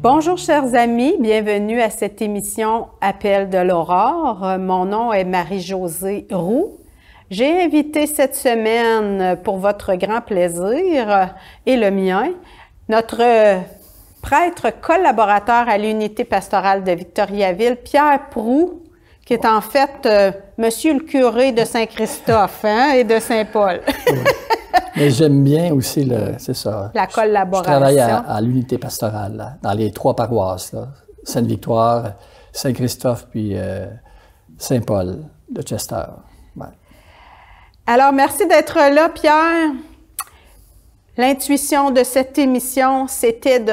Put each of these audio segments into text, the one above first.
Bonjour chers amis, bienvenue à cette émission Appel de l'Aurore. Mon nom est Marie-Josée Roux. J'ai invité cette semaine, pour votre grand plaisir et le mien, notre prêtre collaborateur à l'unité pastorale de Victoriaville, Pierre Proulx, qui est en fait monsieur le curé de Saint-Christophe et de Saint-Paul. Oui. Mais j'aime bien aussi, c'est ça. La collaboration. Je travaille à l'unité pastorale, là, dans les 3 paroisses, Sainte-Victoire, Saint-Christophe, puis Saint-Paul de Chester. Ouais. Alors, merci d'être là, Pierre. L'intuition de cette émission, c'était de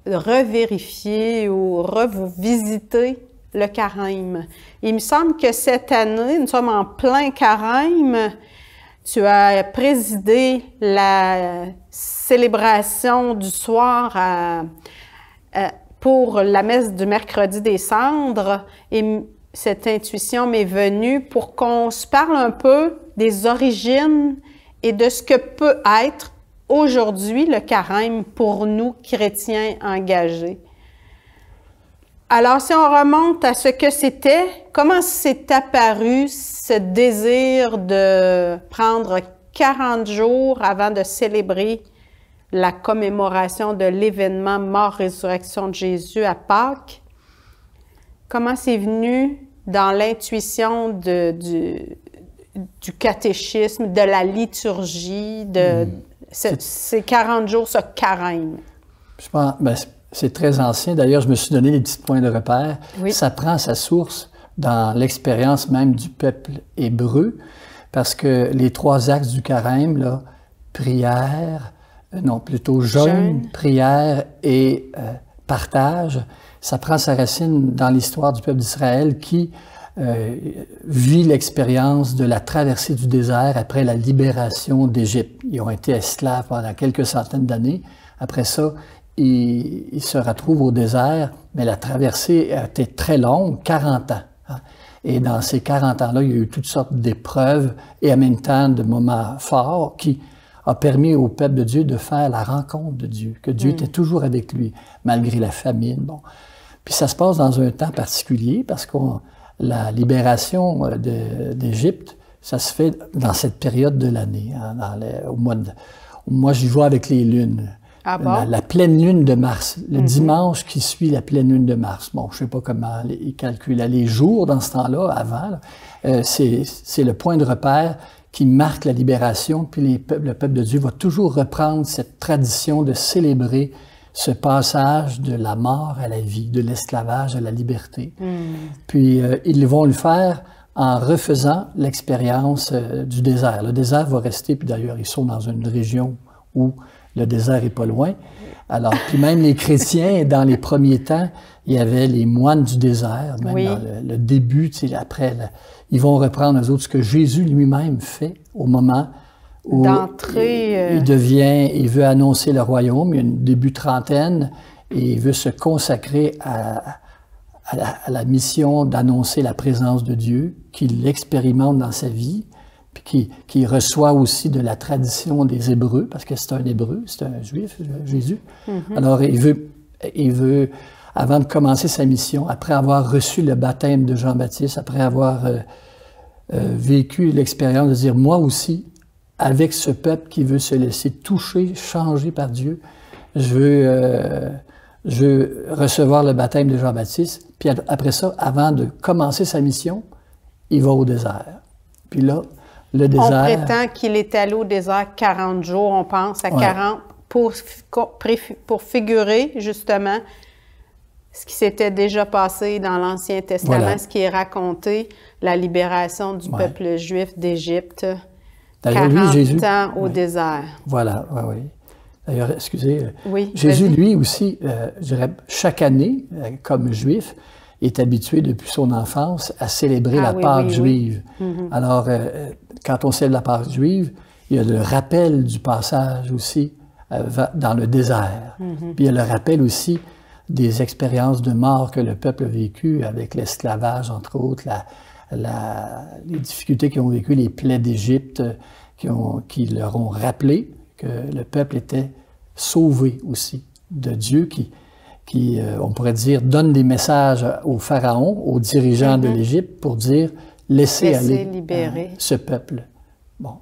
revérifier ou revisiter le carême. Il me semble que cette année, nous sommes en plein carême. Tu as présidé la célébration du soir pour la messe du mercredi des cendres et cette intuition m'est venue pour qu'on se parle un peu des origines et de ce que peut être aujourd'hui le carême pour nous, chrétiens engagés. Alors, si on remonte à ce que c'était, comment s'est apparu ce désir de prendre 40 jours avant de célébrer la commémoration de l'événement mort-résurrection de Jésus à Pâques? Comment c'est venu dans l'intuition du catéchisme, de la liturgie, de ces 40 jours, ce carême? Je pense, c'est très ancien. D'ailleurs, je me suis donné des petits points de repère. Oui. Ça prend sa source dans l'expérience même du peuple hébreu, parce que les 3 axes du carême, là, prière, jeûne, prière et partage, ça prend sa racine dans l'histoire du peuple d'Israël qui vit l'expérience de la traversée du désert après la libération d'Égypte. Ils ont été esclaves pendant quelques centaines d'années. Après ça, ils se retrouvent au désert, mais la traversée a été très longue, 40 ans. Hein. Et dans ces 40 ans-là, il y a eu toutes sortes d'épreuves et en même temps de moments forts qui ont permis au peuple de Dieu de faire la rencontre de Dieu, que Dieu était toujours avec lui, malgré la famine. Bon. Puis ça se passe dans un temps particulier parce que la libération d'Égypte, ça se fait dans cette période de l'année, hein, au mois j'y vois avec les lunes. Ah bon? La pleine lune de mars, le dimanche qui suit la pleine lune de mars. Bon, je sais pas comment ils calculaient les jours dans ce temps-là, avant. C'est le point de repère qui marque la libération, puis le peuple de Dieu va toujours reprendre cette tradition de célébrer ce passage de la mort à la vie, de l'esclavage à la liberté. Puis ils vont le faire en refaisant l'expérience du désert. Le désert va rester, puis d'ailleurs, ils sont dans une région où le désert est pas loin. Alors, puis même les chrétiens, dans les premiers temps, il y avait les moines du désert, même dans le début, tu sais, après, ils vont reprendre eux autres ce que Jésus lui-même fait au moment où il veut annoncer le royaume, il y a une début trentaine, et il veut se consacrer à la mission d'annoncer la présence de Dieu, qu'il expérimente dans sa vie, puis qui reçoit aussi de la tradition des Hébreux, parce que c'est un Hébreu, c'est un Juif, Jésus. Alors, il veut, avant de commencer sa mission, après avoir reçu le baptême de Jean-Baptiste, après avoir vécu l'expérience de dire, moi aussi, avec ce peuple qui veut se laisser toucher, changer par Dieu, je veux recevoir le baptême de Jean-Baptiste. Puis après ça, avant de commencer sa mission, il va au désert. Puis là, le désert... On prétend qu'il est allé au désert 40 jours, on pense à 40, pour figurer justement ce qui s'était déjà passé dans l'Ancien Testament, ce qui est raconté, la libération du peuple juif d'Égypte, 40 ans au désert. Voilà, oui. D'ailleurs, excusez, Jésus, lui aussi, je dirais, chaque année, comme juif, est habitué depuis son enfance à célébrer la Pâque juive. Alors, quand on célèbre la Pâque juive, il y a le rappel du passage aussi dans le désert. Puis il y a le rappel aussi des expériences de mort que le peuple a vécues avec l'esclavage, entre autres, les difficultés qu'ils ont vécues, les plaies d'Égypte qui leur ont rappelé que le peuple était sauvé aussi de Dieu, on pourrait dire, donne des messages au pharaon, aux dirigeants de l'Égypte, pour dire, laissez aller libérer ce peuple. Bon,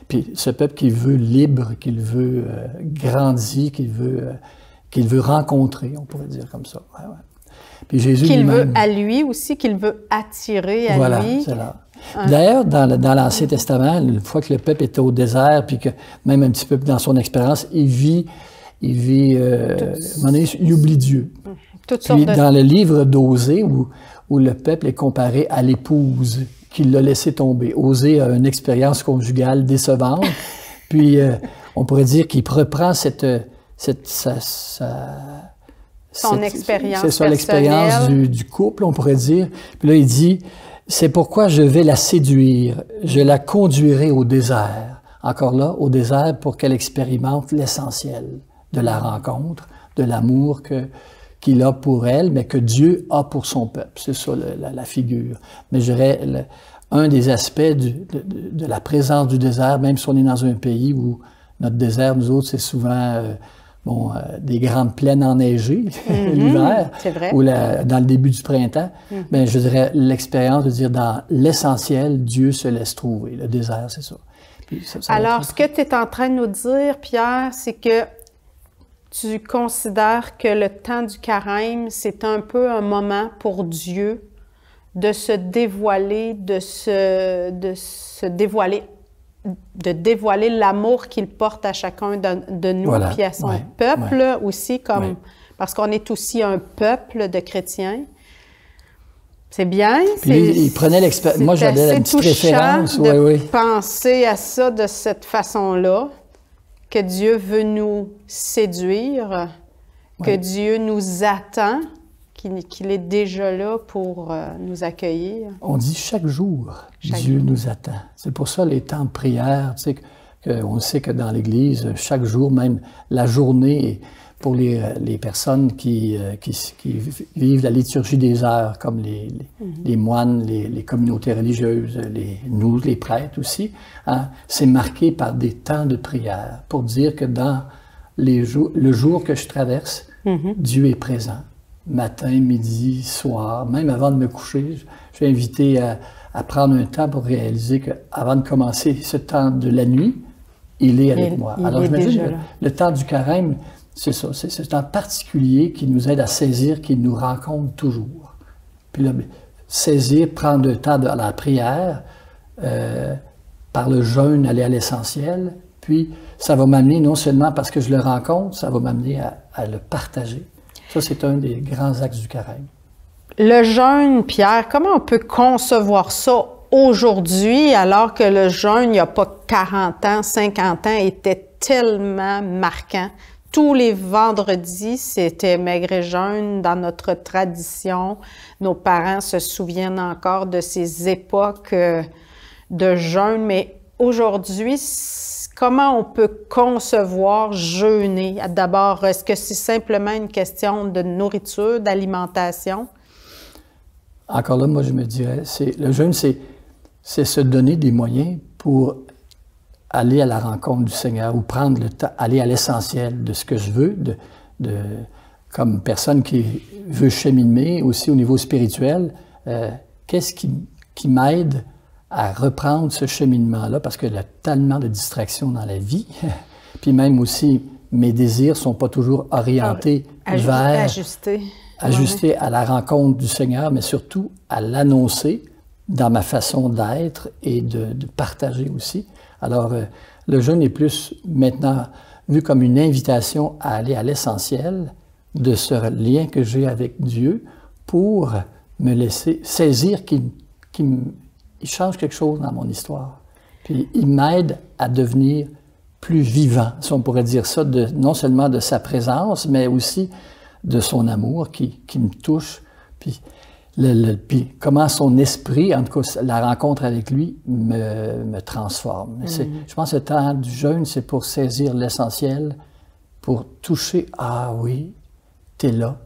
puis ce peuple qu'il veut libre, qu'il veut grandi, qu'il veut rencontrer, on pourrait dire comme ça. Ouais, ouais. Puis Jésus qu'il veut à lui aussi, qu'il veut attirer à lui. Voilà, c'est là. D'ailleurs, dans l'Ancien Testament, une fois que le peuple était au désert, puis que même un petit peu dans son expérience, il oublie Dieu. Puis dans le livre d'Osée, où le peuple est comparé à l'épouse qui l'a laissé tomber. Osée a une expérience conjugale décevante, puis on pourrait dire qu'il reprend son expérience. C'est ça, l'expérience du couple, on pourrait dire. Puis là, il dit, c'est pourquoi je vais la séduire, je la conduirai au désert. Encore là, au désert pour qu'elle expérimente l'essentiel de la rencontre, de l'amour qu'il a pour elle, mais que Dieu a pour son peuple. C'est ça la figure. Mais je dirais, un des aspects de la présence du désert, même si on est dans un pays où notre désert, nous autres, c'est souvent des grandes plaines enneigées l'hiver, ou dans le début du printemps, mais je dirais l'expérience de dire dans l'essentiel, Dieu se laisse trouver. Le désert, c'est ça. Puis ça alors, ce que tu es en train de nous dire, Pierre, c'est que tu considères que le temps du carême, c'est un peu un moment pour Dieu de se dévoiler, de dévoiler l'amour qu'il porte à chacun de nous, voilà, puis à son peuple aussi, parce qu'on est aussi un peuple de chrétiens. C'est bien. Il prenait l'expérience. Moi, j'avais une petite référence. De penser à ça de cette façon-là, que Dieu veut nous séduire, que Dieu nous attend, qu'il est déjà là pour nous accueillir. On dit chaque jour, Dieu nous attend. C'est pour ça les temps de prière, tu sais, on sait que dans l'Église, chaque jour, même la journée, pour les personnes qui vivent la liturgie des heures, comme les moines, les communautés religieuses, nous, les prêtres aussi, hein, c'est marqué par des temps de prière pour dire que dans le jour que je traverse, Dieu est présent. Matin, midi, soir, même avant de me coucher, je suis invité à prendre un temps pour réaliser qu'avant de commencer ce temps de la nuit, il est avec moi. Alors, j'imagine que le temps du carême, c'est ça, c'est ce temps particulier qui nous aide à saisir qu'il nous rencontre toujours. Puis là, saisir, prendre le temps de la prière, par le jeûne, aller à l'essentiel, puis ça va m'amener non seulement parce que je le rencontre, ça va m'amener à le partager. Ça, c'est un des grands axes du carême. Le jeûne, Pierre, comment on peut concevoir ça aujourd'hui, alors que le jeûne, il n'y a pas 40 ans, 50 ans, était tellement marquant? Tous les vendredis, c'était maigre et jeûne dans notre tradition. Nos parents se souviennent encore de ces époques de jeûne, mais aujourd'hui, comment on peut concevoir jeûner? D'abord, est-ce que c'est simplement une question de nourriture, d'alimentation? Encore là, moi, je me dirais, le jeûne, c'est se donner des moyens pour aller à la rencontre du Seigneur ou prendre le temps, aller à l'essentiel de ce que je veux, comme personne qui veut cheminer aussi au niveau spirituel. Qu'est-ce qui m'aide à reprendre ce cheminement-là, parce qu'il y a tellement de distractions dans la vie, puis même aussi, mes désirs ne sont pas toujours orientés vers... Ajustés à la rencontre du Seigneur, mais surtout à l'annoncer dans ma façon d'être et de partager aussi. Alors, le jeûne est plus maintenant vu comme une invitation à aller à l'essentiel de ce lien que j'ai avec Dieu pour me laisser saisir qu'il change quelque chose dans mon histoire. Puis il m'aide à devenir plus vivant, si on pourrait dire ça, non seulement de sa présence, mais aussi de son amour qui me touche. Puis, puis comment son esprit, en tout cas la rencontre avec lui, me transforme. Je pense que le temps du jeûne, c'est pour saisir l'essentiel, pour toucher, ah oui, t'es là,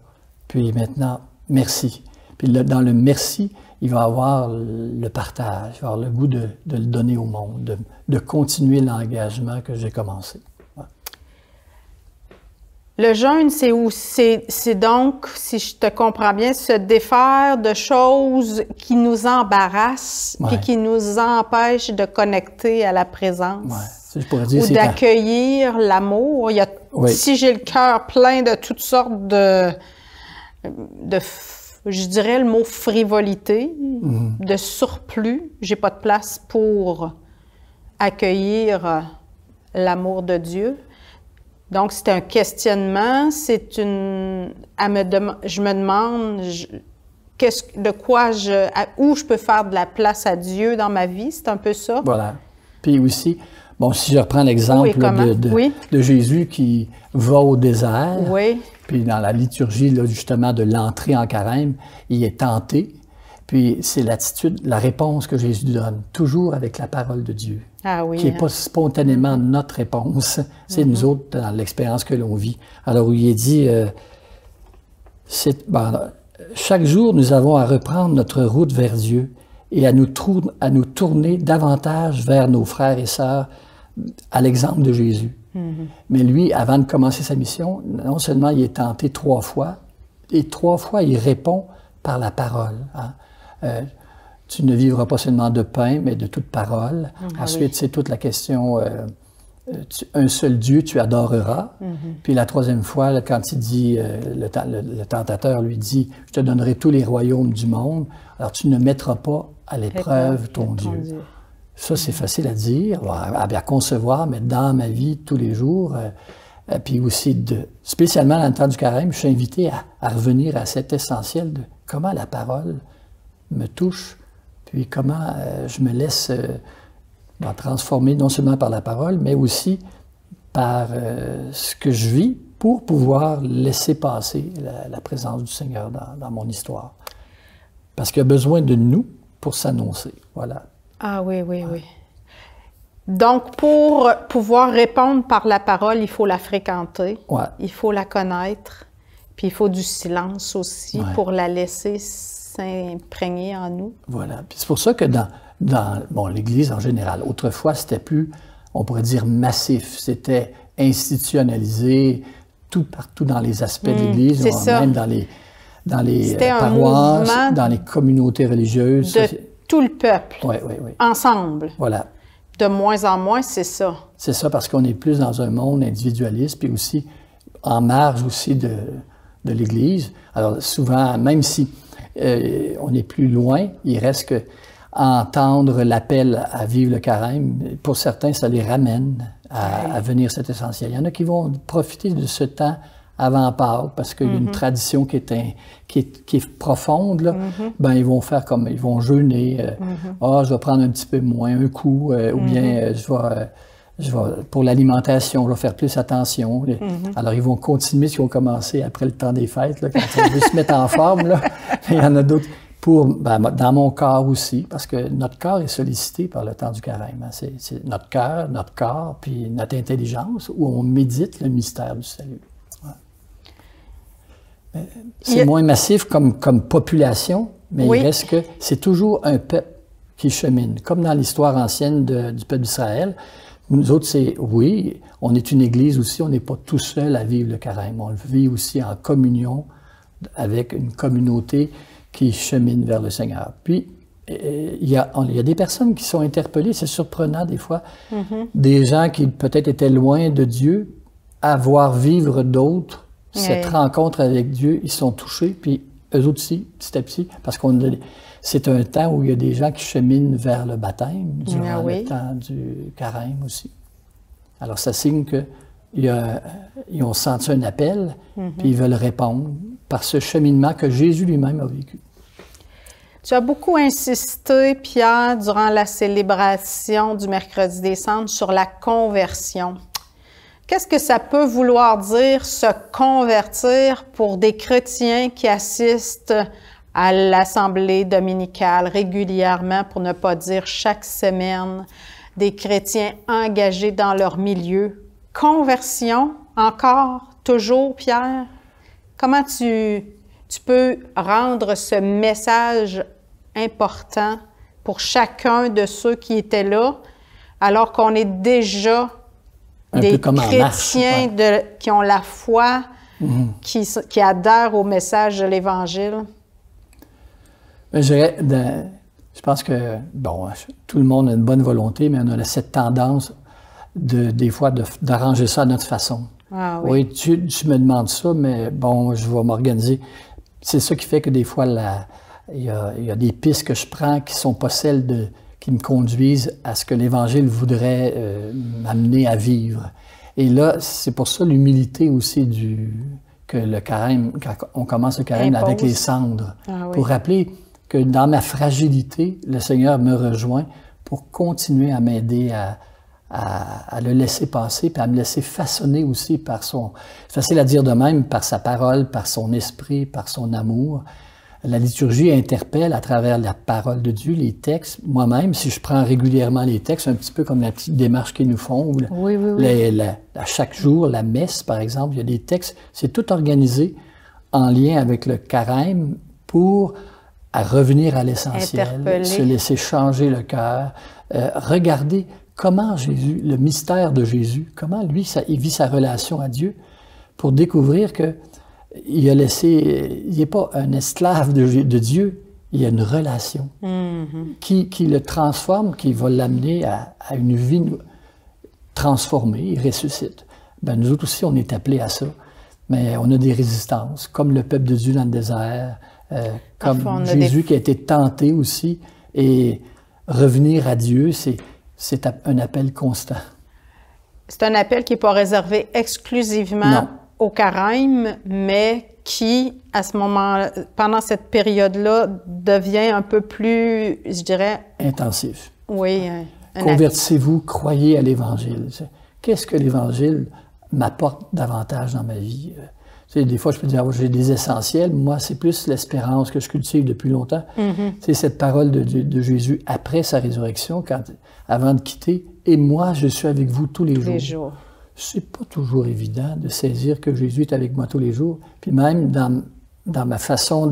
puis maintenant, merci. Puis dans le merci, il va avoir le partage, il va avoir le goût de le donner au monde, de continuer l'engagement que j'ai commencé. Ouais. Le jeûne, c'est donc, si je te comprends bien, se défaire de choses qui nous embarrassent et qui nous empêchent de connecter à la présence. Je pourrais dire, ou d'accueillir l'amour. Si j'ai le cœur plein de toutes sortes je dirais le mot frivolité, de surplus, j'ai pas de place pour accueillir l'amour de Dieu. Donc, c'est un questionnement, je me demande où je peux faire de la place à Dieu dans ma vie, c'est un peu ça. Voilà. Puis aussi, bon, si je reprends l'exemple de Jésus qui va au désert, puis dans la liturgie, là, justement, de l'entrée en carême, il est tenté, puis c'est la réponse que Jésus donne, toujours avec la parole de Dieu. Qui n'est pas spontanément notre réponse, c'est nous autres dans l'expérience que l'on vit. Alors, où il est dit, chaque jour, nous avons à reprendre notre route vers Dieu et à nous tourner davantage vers nos frères et sœurs, à l'exemple de Jésus. Mais lui, avant de commencer sa mission, non seulement il est tenté 3 fois, et 3 fois, il répond par la parole. Tu ne vivras pas seulement de pain, mais de toute parole. Ensuite, c'est toute la question, un seul Dieu, tu adoreras. Puis la 3e fois, là, quand il dit, le tentateur lui dit, je te donnerai tous les royaumes du monde, alors tu ne mettras pas à l'épreuve ton Dieu. Ça, c'est facile à dire, à concevoir, mais dans ma vie, tous les jours, puis aussi, spécialement dans le temps du carême, je suis invité à revenir à cet essentiel de comment la parole me touche, puis comment je me laisse transformer non seulement par la parole, mais aussi par ce que je vis pour pouvoir laisser passer la présence du Seigneur dans mon histoire. Parce qu'il a besoin de nous pour s'annoncer. Voilà. Ah oui. Donc, pour pouvoir répondre par la parole, il faut la fréquenter, il faut la connaître, puis il faut du silence aussi pour la laisser s'imprégner en nous. Voilà. Puis c'est pour ça que dans l'Église en général, autrefois, c'était plus, on pourrait dire, massif. C'était institutionnalisé partout dans les aspects de l'Église, même dans les paroisses, dans les communautés religieuses. De tout le peuple, ensemble. Voilà. De moins en moins, c'est ça. C'est ça, parce qu'on est plus dans un monde individualiste, puis aussi en marge aussi de l'Église. Alors souvent, même si on est plus loin, il reste que entendre l'appel à vivre le carême, pour certains, ça les ramène à venir cet essentiel. Il y en a qui vont profiter de ce temps avant Pâques, parce qu'il y a une tradition qui est profonde, là. Ben, ils vont faire comme, ils vont jeûner, je vais prendre un petit peu moins un coup, ou bien je vais, pour l'alimentation, je vais faire plus attention. Alors, ils vont continuer ce qu'ils ont commencé après le temps des fêtes, là, quand on veut se mettre en forme, là. Il y en a d'autres dans mon corps aussi, parce que notre corps est sollicité par le temps du carême. Hein. C'est notre cœur, notre corps, puis notre intelligence, où on médite le mystère du salut. C'est moins massif comme population, mais il reste que c'est toujours un peuple qui chemine. Comme dans l'histoire ancienne du peuple d'Israël, nous autres, on est une église aussi, on n'est pas tout seul à vivre le carême. On le vit aussi en communion avec une communauté qui chemine vers le Seigneur. Puis, il y a des personnes qui sont interpellées, c'est surprenant des fois, des gens qui peut-être étaient loin de Dieu, à voir vivre d'autres cette rencontre avec Dieu, ils sont touchés, puis eux aussi, petit à petit, parce c'est un temps où il y a des gens qui cheminent vers le baptême, durant le temps du carême aussi. Alors, ça signe qu'ils ont senti un appel, puis ils veulent répondre par ce cheminement que Jésus lui-même a vécu. Tu as beaucoup insisté, Pierre, durant la célébration du Mercredi des Cendres, sur la conversion. Qu'est-ce que ça peut vouloir dire, se convertir, pour des chrétiens qui assistent à l'assemblée dominicale régulièrement, pour ne pas dire chaque semaine, des chrétiens engagés dans leur milieu? Conversion, encore, toujours, Pierre? Comment tu peux rendre ce message important pour chacun de ceux qui étaient là, alors qu'on est déjà peu comme en marche. Des chrétiens qui ont la foi, qui adhèrent au message de l'Évangile? Je pense que, bon, tout le monde a une bonne volonté, mais on a cette tendance, des fois, d'arranger ça à notre façon. Ah, oui. Oui, tu me demandes ça, mais bon, je vais m'organiser. C'est ça qui fait que des fois, il y a des pistes que je prends qui ne sont pas celles qui me conduisent à ce que l'Évangile voudrait m'amener à vivre. Et là, c'est pour ça l'humilité aussi que le carême, quand on commence le carême avec les cendres, pour rappeler que dans ma fragilité, le Seigneur me rejoint pour continuer à m'aider à le laisser passer, puis à me laisser façonner aussi par c'est facile à dire de même, par sa parole, par son esprit, par son amour. La liturgie interpelle à travers la parole de Dieu, les textes. Moi-même, si je prends régulièrement les textes, un petit peu comme la petite démarche qu'ils nous font, à chaque jour, la messe, par exemple, il y a des textes, c'est tout organisé en lien avec le carême pour revenir à l'essentiel, se laisser changer le cœur, regarder comment Jésus, le mystère de Jésus, comment lui, il vit sa relation à Dieu, pour découvrir que il n'est pas un esclave de Dieu, il y a une relation qui le transforme, qui va l'amener à une vie transformée, il ressuscite. Ben, nous autres aussi, on est appelés à ça, mais on a des résistances, comme le peuple de Dieu dans le désert, comme Jésus qui a été tenté aussi, et revenir à Dieu, c'est un appel constant. C'est un appel qui n'est pas réservé exclusivement au carême, mais qui, à ce moment, pendant cette période-là, devient un peu plus, je dirais... intensif. Oui. Convertissez-vous, croyez à l'Évangile. Qu'est-ce que l'Évangile m'apporte davantage dans ma vie? Tu sais, des fois, je peux dire, j'ai des essentiels. Moi, c'est plus l'espérance que je cultive depuis longtemps. C'est cette parole de Jésus après sa résurrection, avant de quitter. Et moi, je suis avec vous tous les jours. C'est pas toujours évident de saisir que Jésus est avec moi tous les jours. Puis même dans ma façon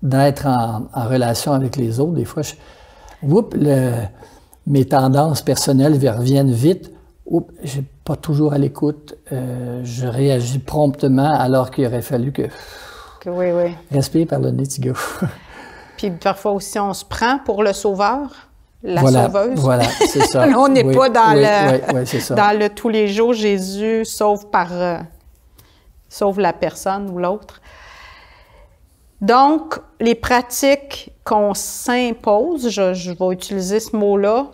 d'être en relation avec les autres, des fois, mes tendances personnelles reviennent vite. Je suis pas toujours à l'écoute. Je réagis promptement alors qu'il aurait fallu que respire par le nez, petit gars. Puis parfois aussi, on se prend pour le sauveur. La sauveuse. Voilà, c'est ça. On n'est pas dans dans le tous les jours, Jésus sauve la personne ou l'autre. Donc, les pratiques qu'on s'impose, je vais utiliser ce mot-là,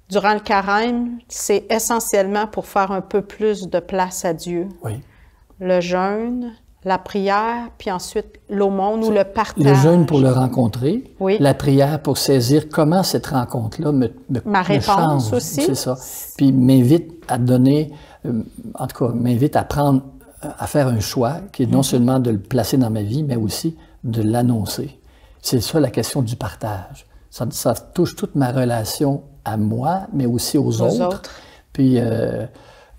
durant le carême, c'est essentiellement pour faire un peu plus de place à Dieu. Oui. Le jeûne, la prière, puis ensuite l'aumône ou le partage. Le jeûne pour le rencontrer, la prière pour saisir comment cette rencontre-là Ma réponse change. aussi. C'est ça. Puis m'invite à donner, en tout cas, m'invite à faire un choix qui est non seulement de le placer dans ma vie, mais aussi de l'annoncer. C'est ça la question du partage. Ça touche toute ma relation à moi, mais aussi aux autres. Puis là,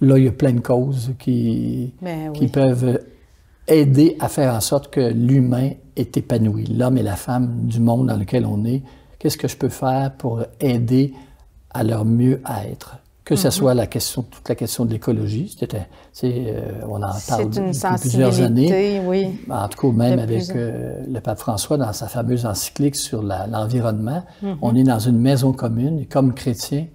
il y a plein de causes qui peuvent aider à faire en sorte que l'humain est épanoui, l'homme et la femme du monde dans lequel on est. Qu'est-ce que je peux faire pour aider à leur mieux être? Que ce soit toute la question de l'écologie, on en parle depuis plusieurs années. Oui. En tout cas, même avec le pape François, dans sa fameuse encyclique sur l'environnement, on est dans une maison commune, et comme chrétien,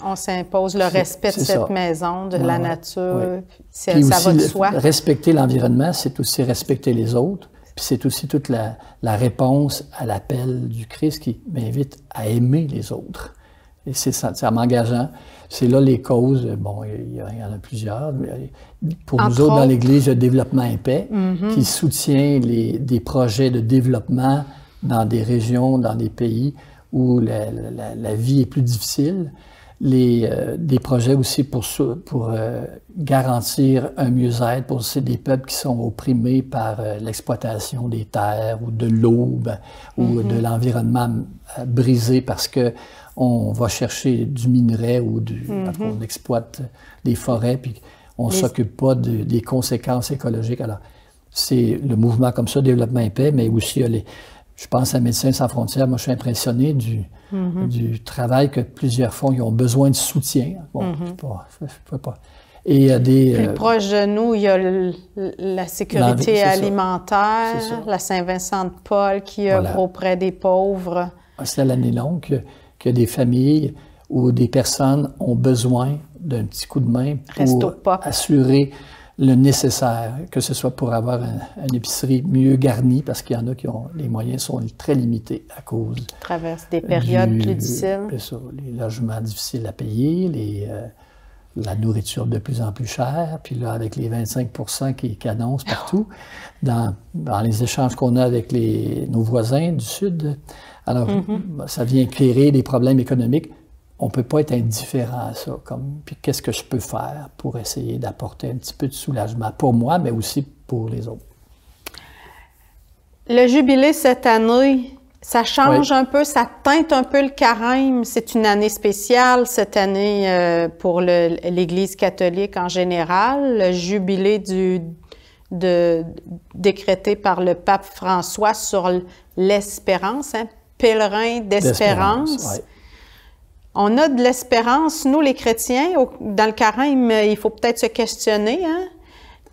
on s'impose le respect de cette maison, de la nature. Ça va de soi. Respecter l'environnement, c'est aussi respecter les autres. Puis c'est aussi toute la réponse à l'appel du Christ qui m'invite à aimer les autres. Et c'est en m'engageant. C'est là les causes. Bon, il y en a plusieurs. Pour nous autres, dans l'Église, le développement et paix, qui soutient des projets de développement dans des régions, dans des pays où la vie est plus difficile. Des projets aussi pour garantir un mieux-être pour des peuples qui sont opprimés par l'exploitation des terres ou de l'eau ou de l'environnement brisé parce que on va chercher du minerai ou on exploite des forêts puis on s'occupe pas des conséquences écologiques. Alors, c'est le mouvement comme ça, développement et paix, mais aussi il y a Je pense à Médecins sans frontières. Moi, je suis impressionné du travail que plusieurs font. Ils ont besoin de soutien. Bon, je peux pas. Et il y a des... Plus proche de nous, il y a la sécurité alimentaire, la Saint-Vincent-de-Paul qui œuvre auprès des pauvres. C'est à l'année longue qu'il y a des familles où des personnes ont besoin d'un petit coup de main pour assurer le nécessaire, que ce soit pour avoir une épicerie mieux garnie, parce qu'il y en a qui ont... Les moyens sont très limités à cause... Traverse des périodes plus difficiles. Les logements difficiles à payer, la nourriture de plus en plus chère, puis là, avec les 25 % qui annoncent partout, dans les échanges qu'on a avec nos voisins du Sud, alors ça vient éclairer les problèmes économiques. On ne peut pas être indifférent à ça. Puis qu'est-ce que je peux faire pour essayer d'apporter un petit peu de soulagement pour moi, mais aussi pour les autres? Le jubilé cette année, ça change un peu, ça teinte un peu le carême. C'est une année spéciale cette année pour l'Église catholique en général. Le jubilé décrété par le pape François sur l'espérance, pèlerin d'espérance. On a de l'espérance, nous les chrétiens, dans le carême, il faut peut-être se questionner,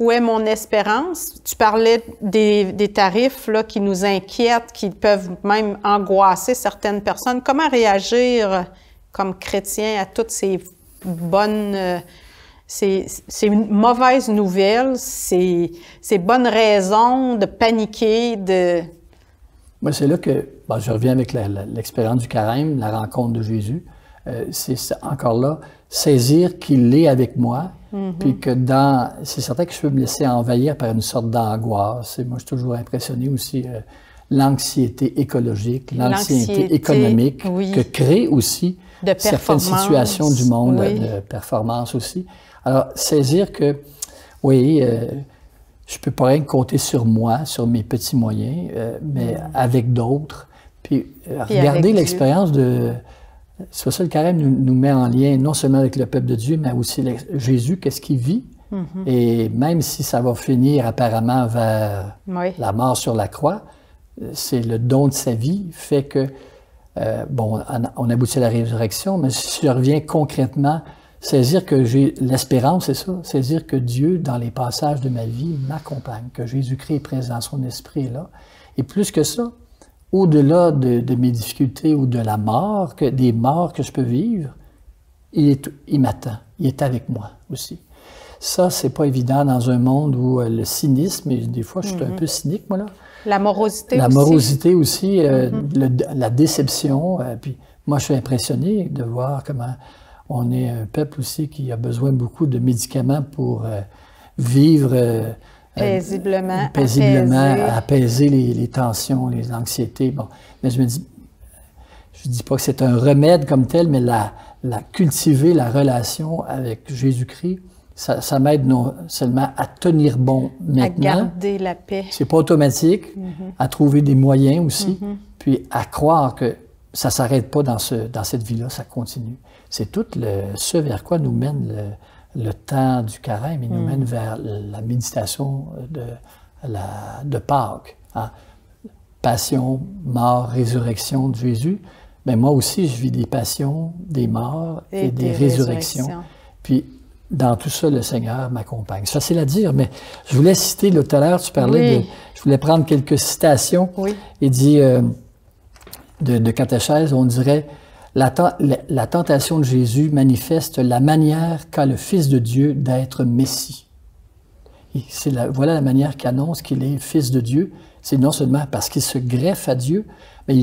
où est mon espérance? Tu parlais des tarifs là, qui nous inquiètent, qui peuvent même angoisser certaines personnes. Comment réagir comme chrétien à toutes ces mauvaises nouvelles, ces bonnes raisons de paniquer, Moi, c'est là que je reviens avec l'expérience du carême, la rencontre de Jésus. C'est encore là, saisir qu'il est avec moi, puis que c'est certain que je peux me laisser envahir par une sorte d'angoisse. Moi, je suis toujours impressionné aussi l'anxiété écologique, l'anxiété économique que crée aussi certaines situations du monde de performance aussi. Alors, saisir que, je peux pas rien compter sur moi, sur mes petits moyens, mais avec d'autres. Puis regarder l'expérience de... C'est pour ça que le carême nous met en lien non seulement avec le peuple de Dieu, mais aussi Jésus, qu'est-ce qu'il vit. Et même si ça va finir apparemment vers la mort sur la croix, c'est le don de sa vie fait que, on aboutit à la résurrection, mais si je reviens concrètement, saisir que j'ai l'espérance, c'est ça, saisir que Dieu, dans les passages de ma vie, m'accompagne, que Jésus-Christ est présent, son esprit est là. Et plus que ça, au-delà de mes difficultés ou de la mort, des morts que je peux vivre, il m'attend, il est avec moi aussi. Ça, c'est pas évident dans un monde où le cynisme, et des fois je suis un peu cynique, moi là. La morosité aussi. La morosité aussi, la déception. Puis moi, je suis impressionné de voir comment on est un peuple aussi qui a besoin beaucoup de médicaments pour vivre... paisiblement apaiser les tensions, les anxiétés. Bon, mais je dis pas que c'est un remède comme tel, mais cultiver la relation avec Jésus-Christ, ça m'aide non seulement à tenir bon maintenant, à garder la paix. C'est pas automatique, à trouver des moyens aussi, puis à croire que ça s'arrête pas dans cette vie-là, ça continue. C'est tout ce vers quoi nous mène le temps du carême, il nous mène vers la méditation de Pâques. Hein? Passion, mort, résurrection de Jésus. Mais moi aussi, je vis des passions, des morts et des résurrections. Puis, dans tout ça, le Seigneur m'accompagne. C'est facile à dire, mais je voulais citer, là, tout à l'heure, tu parlais je voulais prendre quelques citations. Il dit, de catéchèse, on dirait... La tentation de Jésus manifeste la manière qu'a le Fils de Dieu d'être Messie. Voilà la manière qu'il annonce qu'il est Fils de Dieu. C'est non seulement parce qu'il se greffe à Dieu, mais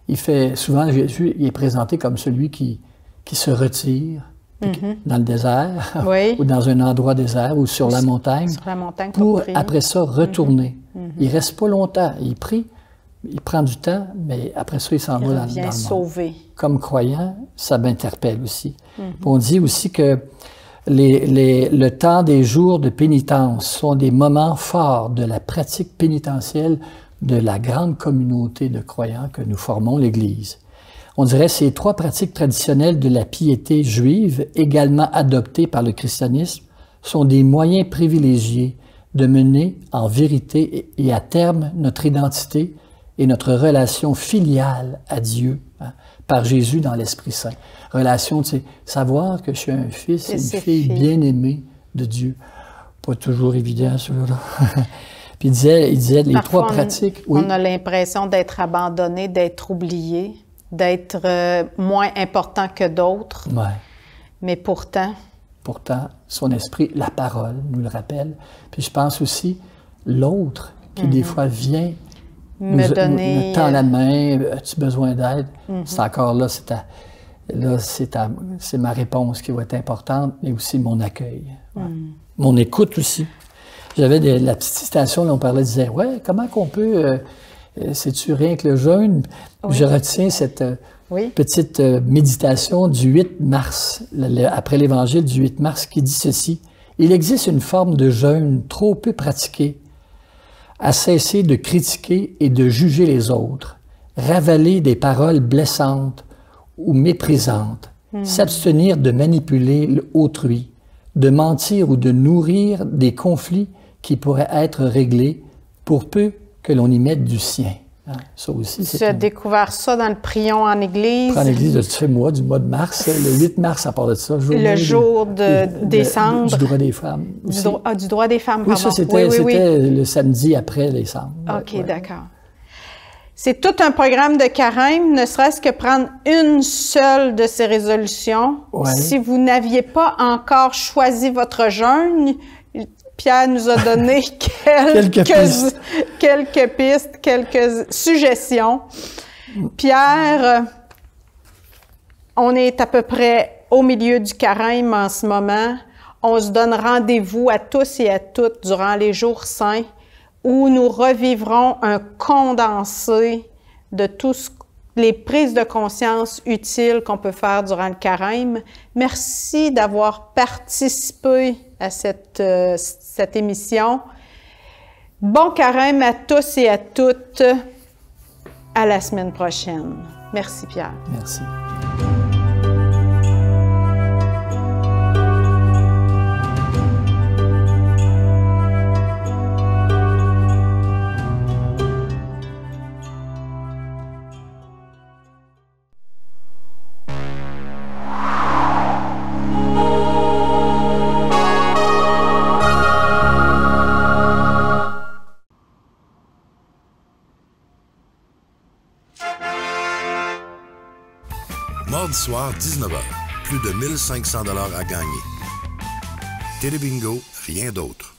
il fait souvent, Jésus il est présenté comme celui qui se retire dans le désert ou dans un endroit désert ou sur la montagne pour après ça retourner. Il ne reste pas longtemps, il prie. Il prend du temps, mais après ça, il s'en va dans le monde. Sauver. Comme croyant, ça m'interpelle aussi. On dit aussi que le temps des jours de pénitence sont des moments forts de la pratique pénitentielle de la grande communauté de croyants que nous formons l'Église. On dirait ces trois pratiques traditionnelles de la piété juive, également adoptées par le christianisme, sont des moyens privilégiés de mener en vérité et à terme notre identité et notre relation filiale à Dieu, hein, par Jésus dans l'Esprit Saint. Relation, tu sais, savoir que je suis un fils et une fille bien-aimée de Dieu. Pas toujours évident, celui-là. Puis il disait les Parfois, trois pratiques. On a l'impression d'être abandonné, d'être oublié, d'être moins important que d'autres. Ouais. Mais pourtant, son esprit, la parole, nous le rappelle. Puis je pense aussi, l'autre qui des fois vient nous tend la main, as-tu besoin d'aide? C'est encore là, c'est ma réponse qui va être importante, mais aussi mon accueil. Ouais. Mon écoute aussi. J'avais la petite citation, là, on parlait, disait, ouais, comment qu'on peut, c'est-tu rien que le jeûne? Oui. Je retiens cette petite méditation du 8 mars, après l'Évangile du 8 mars, qui dit ceci. Il existe une forme de jeûne trop peu pratiquée, à cesser de critiquer et de juger les autres, ravaler des paroles blessantes ou méprisantes, s'abstenir de manipuler autrui, de mentir ou de nourrir des conflits qui pourraient être réglés pour peu que l'on y mette du sien. Hein? Ça aussi, tu as découvert ça dans le prion en Église. En Église de ce mois, du mois de mars, le 8 mars, à part de ça. Le jour de décembre. Du droit des femmes. Du droit des femmes, pardon. Oui, ça, c'était le samedi après décembre. OK, d'accord. C'est tout un programme de carême, ne serait-ce que prendre une seule de ces résolutions. Ouais. Si vous n'aviez pas encore choisi votre jeûne, Pierre nous a donné quelques pistes, quelques suggestions. Pierre, on est à peu près au milieu du carême en ce moment. On se donne rendez-vous à tous et à toutes durant les jours saints où nous revivrons un condensé de toutes les prises de conscience utiles qu'on peut faire durant le carême. Merci d'avoir participé à cette émission. Bon carême à tous et à toutes. À la semaine prochaine. Merci, Pierre. Merci. Mardi soir, 19h. Plus de 1500 $ à gagner. Télébingo, rien d'autre.